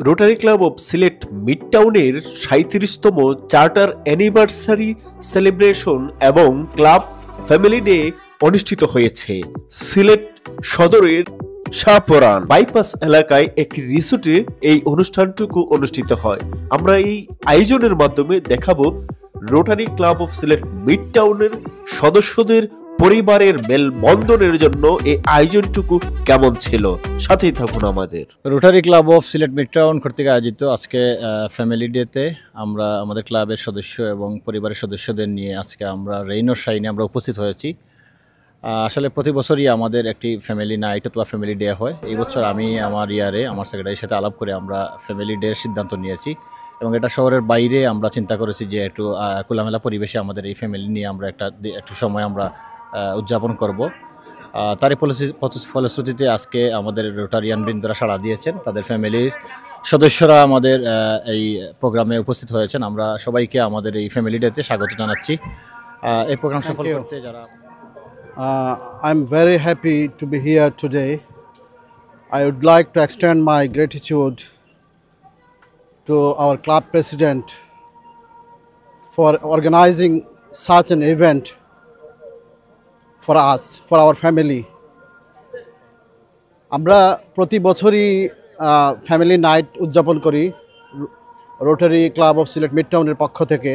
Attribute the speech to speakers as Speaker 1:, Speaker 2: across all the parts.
Speaker 1: Rotary club of Sylhet mid টাউনের ৩৭তম charter anniversary celebration এবং club family day অনুষ্ঠিত হয়েছে সিলেট সদরের শাহপরান বাইপাস এলাকায় একটি রিসোর্টে এই অনুষ্ঠানটুকু অনুষ্ঠিত হয়। আমরা এই আয়োজনের মাধ্যমে দেখাবো rotary club of Sylhet mid টাউনের সদস্যদের পরিবারের মেলবন্ধনের জন্য এই আয়োজনটুকু কেমন ছিল। সাথেই থাকুন আমাদের।
Speaker 2: Rotary club of Sylhet mid town কর্তৃক আয়োজিত আজকে ফ্যামিলি ডেতে আমরা আমাদের ক্লাবের সদস্য এবং পরিবারের সদস্যদের নিয়ে আজকে আমরা রেইন অর শাইনে আমরা উপস্থিত হয়েছি। আসলে প্রতি বছরই আমাদের একটি ফ্যামিলি নাইট অথবা ফ্যামিলি ডে হয়। এই বছর আমি আমার আমার সেক্রেটারির সাথে আলাপ করে আমরা ফ্যামিলি ডের সিদ্ধান্ত নিয়েছি এবং এটা শহরের বাইরে আমরা চিন্তা করেছি যে একটু খোলামেলা পরিবেশে আমাদের এই ফ্যামিলি নিয়ে আমরা একটু সময় আমরা উদযাপন করব। তারই ফলশ্রুতিতে আজকে আমাদের রোটারিয়ান বৃন্দরা সাড়া দিয়েছেন, তাদের ফ্যামিলির সদস্যরা আমাদের এই প্রোগ্রামে উপস্থিত হয়েছেন। আমরা সবাইকে আমাদের এই ফ্যামিলি ডেতে স্বাগত জানাচ্ছি। এই প্রোগ্রাম সফল করতে যারা
Speaker 3: I'm very happy to be here today. I would like to extend my gratitude to our club president for organizing such an event for us, for our family. আমরা প্রতি বছরই ফ্যামিলি নাইট উদযাপন করি rotary club of Sylhet mid টাউনের পক্ষ থেকে,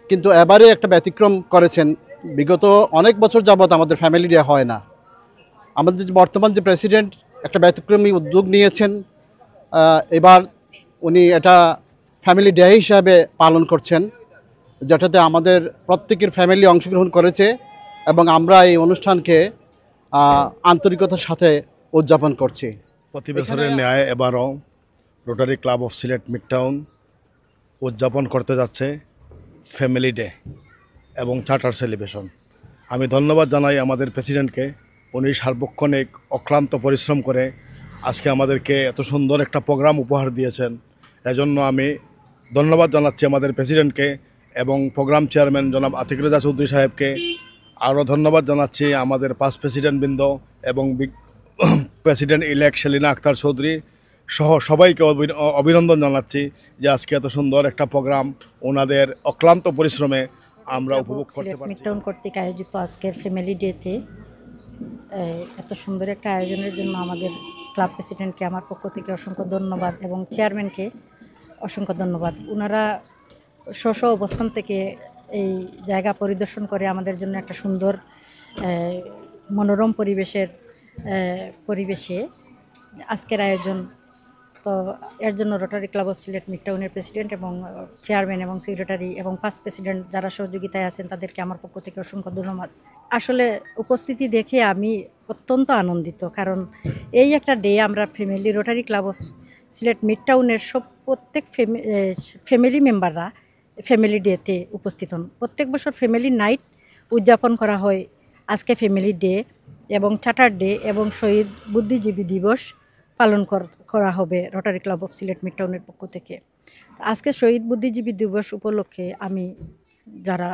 Speaker 3: কিন্তু এবারে একটা ব্যতিক্রম করেছেন। বিগত অনেক বছর যাবৎ আমাদের ফ্যামিলি ডে হয় না। আমাদের বর্তমান যে প্রেসিডেন্ট একটা ব্যতিক্রমী উদ্যোগ নিয়েছেন, এবার উনি এটা ফ্যামিলি ডে হিসাবে পালন করছেন, যেটাতে আমাদের প্রত্যেকের ফ্যামিলি অংশগ্রহণ করেছে এবং আমরা এই অনুষ্ঠানকে আন্তরিকতার সাথে উদযাপন করছি।
Speaker 4: প্রতি বছরের ন্যায় এবারও rotary club of Sylhet mid town উদযাপন করতে যাচ্ছে ফ্যামিলি ডে এবং চার্টার সেলিব্রেশন। আমি ধন্যবাদ জানাই আমাদের প্রেসিডেন্টকে। উনি সার্বক্ষণিক অক্লান্ত পরিশ্রম করে আজকে আমাদেরকে এত সুন্দর একটা প্রোগ্রাম উপহার দিয়েছেন। এজন্য আমি ধন্যবাদ জানাচ্ছি আমাদের প্রেসিডেন্টকে এবং প্রোগ্রাম চেয়ারম্যান জনাব আতিক রেজা চৌধুরী সাহেবকে। আরও ধন্যবাদ জানাচ্ছি আমাদের পাস প্রেসিডেন্টবৃন্দ এবং প্রেসিডেন্ট ইলেক্ট সেলিনা আক্তার চৌধুরী সহ সবাইকে অভিনন্দন জানাচ্ছি যে আজকে এত সুন্দর একটা প্রোগ্রাম ওনাদের অক্লান্ত পরিশ্রমে আমরা উপভোগ করতে পারছি।
Speaker 5: মিড টাউন কর্তৃক আয়োজিত আজকের ফ্যামিলি ডেতে এত সুন্দর একটা আয়োজনের জন্য আমাদের ক্লাব প্রেসিডেন্টকে আমার পক্ষ থেকে অসংখ্য ধন্যবাদ এবং চেয়ারম্যানকে অসংখ্য ধন্যবাদ। ওনারা স্ব অবস্থান থেকে এই জায়গা পরিদর্শন করে আমাদের জন্য একটা সুন্দর মনোরম পরিবেশে আজকের আয়োজন। তো এর জন্য rotary club of Sylhet mid টাউনের প্রেসিডেন্ট এবং চেয়ারম্যান এবং সেক্রেটারি এবং ফার্স্ট প্রেসিডেন্ট যারা সহযোগিতায় আছেন তাদেরকে আমার পক্ষ থেকে অসংখ্য ধন্যবাদ। আসলে উপস্থিতি দেখে আমি অত্যন্ত আনন্দিত, কারণ এই একটা ডে আমরা rotary club of Sylhet mid টাউনের প্রত্যেক ফ্যামিলি মেম্বাররা ফ্যামিলি ডেতে উপস্থিত হন। প্রত্যেক বছর ফ্যামিলি নাইট উদযাপন করা হয়, আজকে ফ্যামিলি ডে এবং চার্টার ডে এবং শহীদ বুদ্ধিজীবী দিবস পালন করা হবে rotary club of Sylhet mid টাউনের পক্ষ থেকে। আজকে শহীদ বুদ্ধিজীবী দিবস উপলক্ষে আমি যারা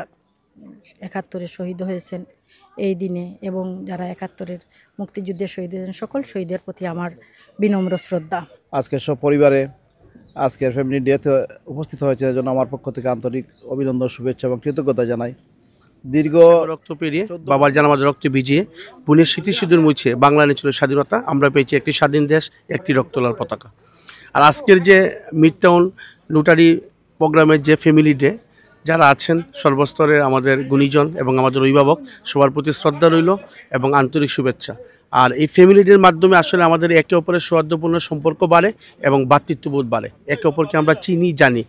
Speaker 5: ৭১-এ শহীদ হয়েছেন এই দিনে এবং যারা ৭১-এর মুক্তিযুদ্ধে শহীদ হয়েছেন সকল শহীদের প্রতি আমার বিনম্র শ্রদ্ধা।
Speaker 3: আজকের সব পরিবারে আজকের ফ্যামিলি ডেতে উপস্থিত হয়েছে, এর জন্য আমার পক্ষ থেকে আন্তরিক অভিনন্দন, শুভেচ্ছা এবং কৃতজ্ঞতা জানাই। দীর্ঘ
Speaker 6: রক্ত পেরিয়ে বাবার জানামাজ রক্ত ভিজিয়ে পুনের স্মৃতি সিঁদুর মুছে বাংলা এনেছিল স্বাধীনতা। আমরা পেয়েছি একটি স্বাধীন দেশ, একটি রক্তলাল পতাকা। আর আজকের যে মিড টাউন রোটারি প্রোগ্রামের যে ফ্যামিলি ডে, যারা আছেন সর্বস্তরের আমাদের গুণীজন এবং আমাদের অভিভাবক সবার প্রতি শ্রদ্ধা রইল এবং আন্তরিক শুভেচ্ছা। আর এই ফ্যামিলি ডের মাধ্যমে আসলে আমাদের একে অপরের সৌহার্দ্যপূর্ণ সম্পর্ক বাড়ে এবং ভ্রাতৃত্ববোধ বাড়ে, একে অপরকে আমরা চিনি জানি।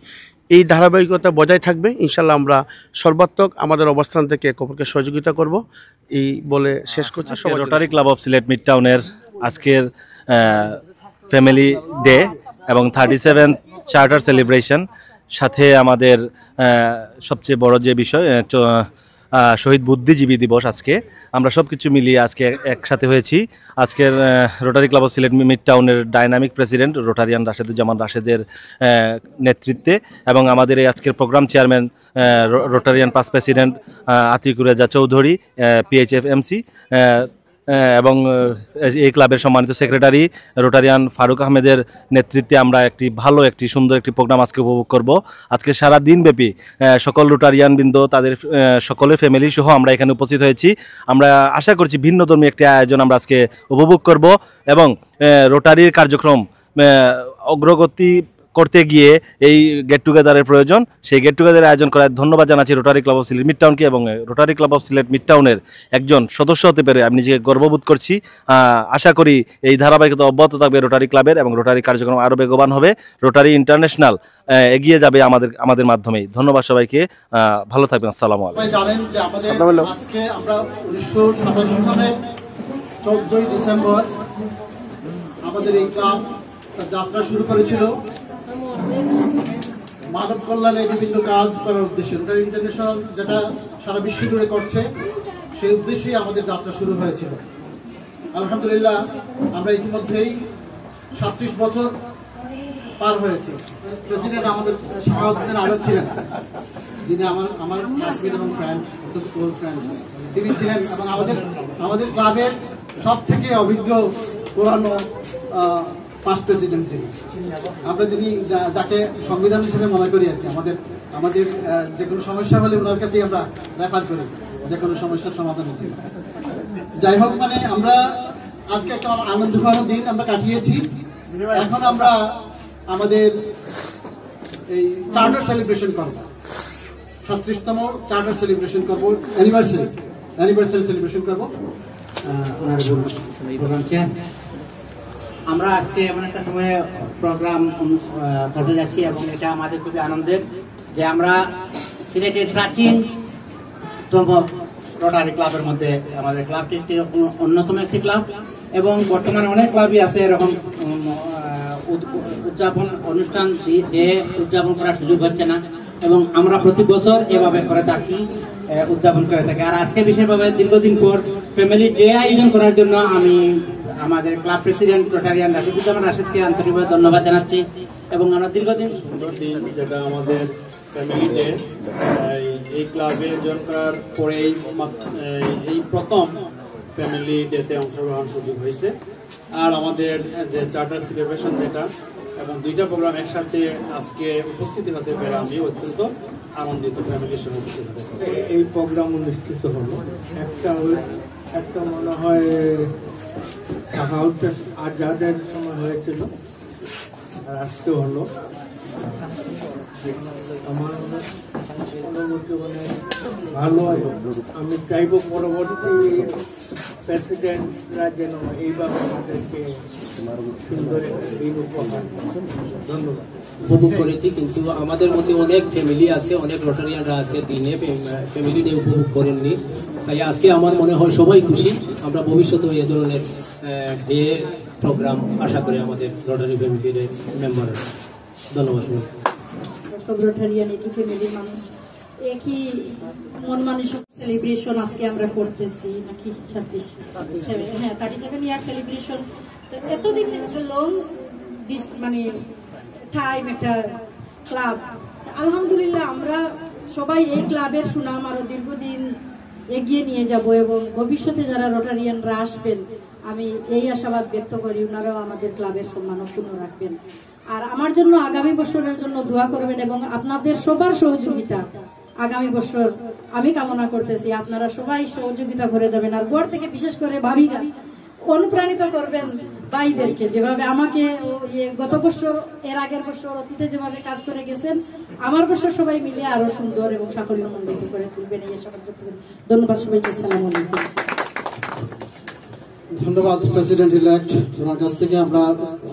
Speaker 6: এই ধারাবাহিকতা বজায় থাকবে ইনশাল্লাহ। আমরা সর্বাত্মক আমাদের অবস্থান থেকে একে অপরকে সহযোগিতা করব এই বলে শেষ করছি।
Speaker 7: Rotary club of Sylhet mid টাউনের আজকের ফ্যামিলি ডে এবং 37 চার্টার সেলিব্রেশন, সাথে আমাদের সবচেয়ে বড় যে বিষয় শহীদ বুদ্ধিজীবী দিবস। আজকে আমরা সব কিছু মিলিয়ে আজকে একসাথে হয়েছি। আজকের rotary club of Sylhet mid টাউনের ডাইনামিক প্রেসিডেন্ট রোটারিয়ান রাশেদুজ্জামান রাশেদের নেতৃত্বে এবং আমাদের এই আজকের program chairman Rotarian past president Atiq Reza Chowdhury PHFMC এবং এই ক্লাবের সম্মানিত সেক্রেটারি রোটারিয়ান ফারুক আহমেদের নেতৃত্বে আমরা একটি সুন্দর একটি প্রোগ্রাম আজকে উপভোগ করব। আজকে সারা দিনব্যাপী সকল রোটারিয়ান বৃন্দ তাদের সকলের ফ্যামিলি সহ আমরা এখানে উপস্থিত হয়েছি। আমরা আশা করছি ভিন্নধর্মী একটি আয়োজন আমরা আজকে উপভোগ করব এবং রোটারির কার্যক্রম অগ্রগতি করতে গিয়ে এই গেট টুগেদারের প্রয়োজন। সেই গেট টুগেদারের আয়োজন করার ধন্যবাদ জানাচ্ছি Rotary club of Sylhet mid টাউনকে এবং Rotary club of Sylhet mid টাউনের একজন সদস্য হতে পেরে আমি নিজেকে গর্ববোধ করছি। আশা করি এই ধারাবাহিকতা অব্যাহত থাকবে রোটারি ক্লাবের এবং রোটারি কার্যক্রম আরও বেগবান হবে। রোটারি ইন্টারন্যাশনাল এগিয়ে যাবে আমাদের মাধ্যমেই। ধন্যবাদ সবাইকে, ভালো থাকবেন। আসসালামু আলাইকুম।
Speaker 3: সবাই জানেন যে আমাদের আজকে আমরা 1987 সালের 14ই ডিসেম্বর আমাদের এই ক্লাব যাত্রা শুরু করেছিল মানব কল্যাণে বিভিন্ন কাজ করার উদ্দেশ্যে। রোটারি ইন্টারন্যাশনাল যেটা সারা বিশ্ব জুড়ে করছে সেই উদ্দেশ্যেই আমাদের যাত্রা শুরু হয়েছিল। আলহামদুলিল্লাহ আমরা ইতিমধ্যেই 37 বছর পার হয়েছে। প্রেসিডেন্ট আমাদের শাহাওয়াত হোসেন আজাদ ছিলেন, যিনি আমার ক্লাসমেট এবং ফ্রেন্ড, ক্লোজ ফ্রেন্ড তিনি ছিলেন এবং আমাদের ক্লাবের সব থেকে অভিজ্ঞ পুরানো পাস্ট প্রেসিডেন্ট যিনি। আমরা যিনি যাকে সংবিধান হিসেবে মনে করি আর কি। আমাদের যে কোনো সমস্যা হলে ওনার কাছেই আমরা রেফার করি যে কোনো সমস্যার সমাধান হিসেবে। যাই হোক, মানে আমরা আজকে একটা আনন্দঘন দিন আমরা কাটিয়েছি। এখন আমরা আমাদের এই চার্টার সেলিব্রেশন করবো, 37তম চার্টার সেলিব্রেশন করবো, অ্যানিভার্সারি সেলিব্রেশন করবো।
Speaker 8: আমরা আজকে এমন একটা সময়ে প্রোগ্রাম করতে যাচ্ছি এবং এটা আমাদের খুবই আনন্দের যে আমরা সিলেটের প্রাচীনতম রোটারি ক্লাবের মধ্যে আমাদের ক্লাবটি অন্যতম একটি ক্লাব এবং বর্তমানে অনেক ক্লাবই আছে এরকম উদযাপন অনুষ্ঠান দিয়ে উদযাপন করার সুযোগ হচ্ছে না এবং আমরা প্রতি বছর এভাবে করে থাকি, উদযাপন করে থাকি। আর আজকে বিশেষভাবে দীর্ঘদিন পর ফ্যামিলি ডে আয়োজন করার জন্য আমি আমাদের ক্লাব প্রেসিডেন্ট রোটারিয়ান রাশিদুজ্জামান রাশিদকে আন্তরিকভাবে ধন্যবাদ জানাচ্ছি এবং আমরা দীর্ঘদিন
Speaker 9: সুন্দর দিন যেটা আমাদের ফ্যামিলি ডে, এই ক্লাবে জয়েন করার পরে এই প্রথম ফ্যামিলি ডেতে অংশগ্রহণ সুযোগ হয়েছে। আর আমাদের যে চার্টার সেলিব্রেশন যেটা এবং দুইটা প্রোগ্রাম একসাথে আজকে উপস্থিতি হতে পেরে আমি অত্যন্ত আনন্দিত ফ্যামিলির সঙ্গে উপস্থিত হতে পারি। এই প্রোগ্রাম অনুষ্ঠিত হলো একটা মনে হয় শাহাউদ্দিন আজাদের সময় হয়েছিল আর আজকে হলো। আমার অনুভূতি মানে ভালো। আমি চাইব পরবর্তী প্রেসিডেন্টরা যেন এইভাবে আমাদেরকে সুন্দর এই উপহার। ধন্যবাদ।
Speaker 10: উপভোগ করেছি, কিন্তু আমাদের মধ্যে অনেক ফ্যামিলি আছে, অনেক রোটারিয়ানরা আছে দিনে ফ্যামিলি ডে উপভোগ করেননি। তাই আজকে আমার মনে হয় সবাই খুশি। আমরা ভবিষ্যতেও এই ধরনের ডে প্রোগ্রাম আশা করি আমাদের রোটারি ফ্যামিলি ডে মেম্বারের। ধন্যবাদ।
Speaker 5: সব রোটারিয়ান একই ফ্যামিলির মানুষ, একই মন মানসিক সেলিব্রেশন আজকে আমরা করতেছি নাকি 37 ইয়ার সেলিব্রেশন। তো এতদিন লং মানে টাইম একটা ক্লাব, আলহামদুলিল্লাহ আমরা সবাই এই ক্লাবের সুনাম আরো দীর্ঘদিন এগিয়ে নিয়ে যাব এবং ভবিষ্যতে যারা রোটারিয়ানরা আসবেন আমি এই আশাবাদ ব্যক্ত করি ওনারাও আমাদের ক্লাবের সম্মান অক্ষুণ্ণ রাখবেন। আর আমার জন্য আগামী বছরের জন্য দোয়া করবেন এবং আপনাদের সবার সহযোগিতা আগামী বছর আমি কামনা করতেছি। আপনারা সবাই সহযোগিতা করে যাবেন আর ঘর থেকে বিশেষ করে ভাবিরা অনুপ্রাণিত করবেন ভাইদেরকে, যেভাবে আমাকে গত বছর এর আগের বছর অতীতে যেভাবে কাজ করে গেছেন আমার বছর সবাই মিলে আরো সুন্দর এবং সাফল্যমণ্ডিত করে তুলবেন এই আশা করতে। ধন্যবাদ সবাইকে। আসসালামু আলাইকুম।
Speaker 3: ধন্যবাদ প্রেসিডেন্ট ইলেক্ট। ওনার কাছ থেকে আমরা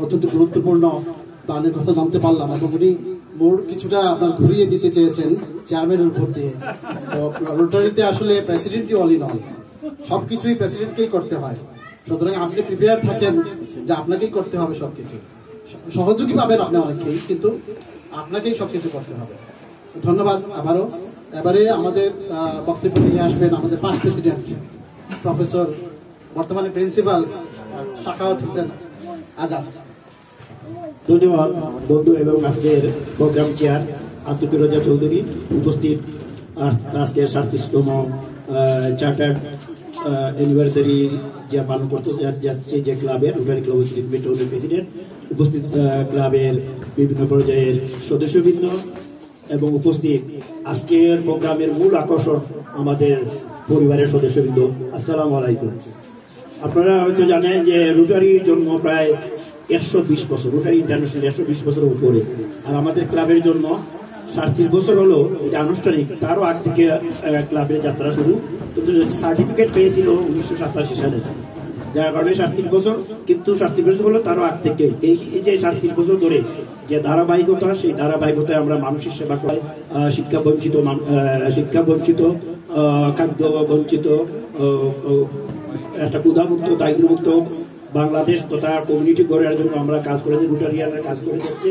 Speaker 3: অত্যন্ত গুরুত্বপূর্ণ প্ল্যানের কথা জানতে পারলাম এবং উনি মোড় কিছুটা আপনার ঘুরিয়ে দিতে চেয়েছেন চেয়ারম্যানের উপর দিয়ে। তো রোটারিতে আসলে প্রেসিডেন্টই অল ইন অল, সবকিছুই প্রেসিডেন্টকেই করতে হয়। সুতরাং আপনি প্রিপেয়ার থাকেন যে আপনাকেই করতে হবে সবকিছু। সহযোগী পাবেন আপনি অনেকেই, কিন্তু আপনাকেই সবকিছু করতে হবে। ধন্যবাদ আবারও। এবারে আমাদের বক্তব্য নিয়ে আসবেন আমাদের পাস্ট প্রেসিডেন্ট প্রফেসর, বর্তমানে প্রিন্সিপাল শাহাওয়াত হোসেন আজাদ।
Speaker 11: ধন্যবাদ বন্ধু এবং আজকের প্রোগ্রাম চেয়ার আব্দুল ফিরোজা চৌধুরী, উপস্থিত আজকের 37তম চার্টার অ্যানিভার্সারি যে পালন করতে যাচ্ছে যে ক্লাবের rotary club of Sylhet mid টাউনের প্রেসিডেন্ট, উপস্থিত ক্লাবের বিভিন্ন পর্যায়ের সদস্যবৃন্দ এবং উপস্থিত আজকের প্রোগ্রামের মূল আকর্ষণ আমাদের পরিবারের সদস্যবৃন্দ, আসসালামু আলাইকুম। আপনারা হয়তো জানেন যে রোটারির জন্য প্রায় 120 বছর, রোটারি ইন্টারন্যাশনাল 120 বছরের উপরে, আর আমাদের ক্লাবের জন্য 37 বছর হলো যে আনুষ্ঠানিক, তারও আগ থেকে ক্লাবের যাত্রা শুরু, কিন্তু সার্টিফিকেট পেয়েছিল 1987 সালে, যার কারণে 37 বছর, কিন্তু 37 বছর হলো তারও আগ থেকে। এই যে 37 বছর ধরে যে ধারাবাহিকতা, সেই ধারাবাহিকতায় আমরা মানুষের সেবা করি, শিক্ষা বঞ্চিত, খাদ্য বঞ্চিত, একটা ক্ষুধামুক্ত, দারিদ্র্যমুক্ত বাংলাদেশ তথা কমিউনিটি গড়ার জন্য আমরা কাজ করেছি, রোটারিয়ানরা কাজ করে যাচ্ছে।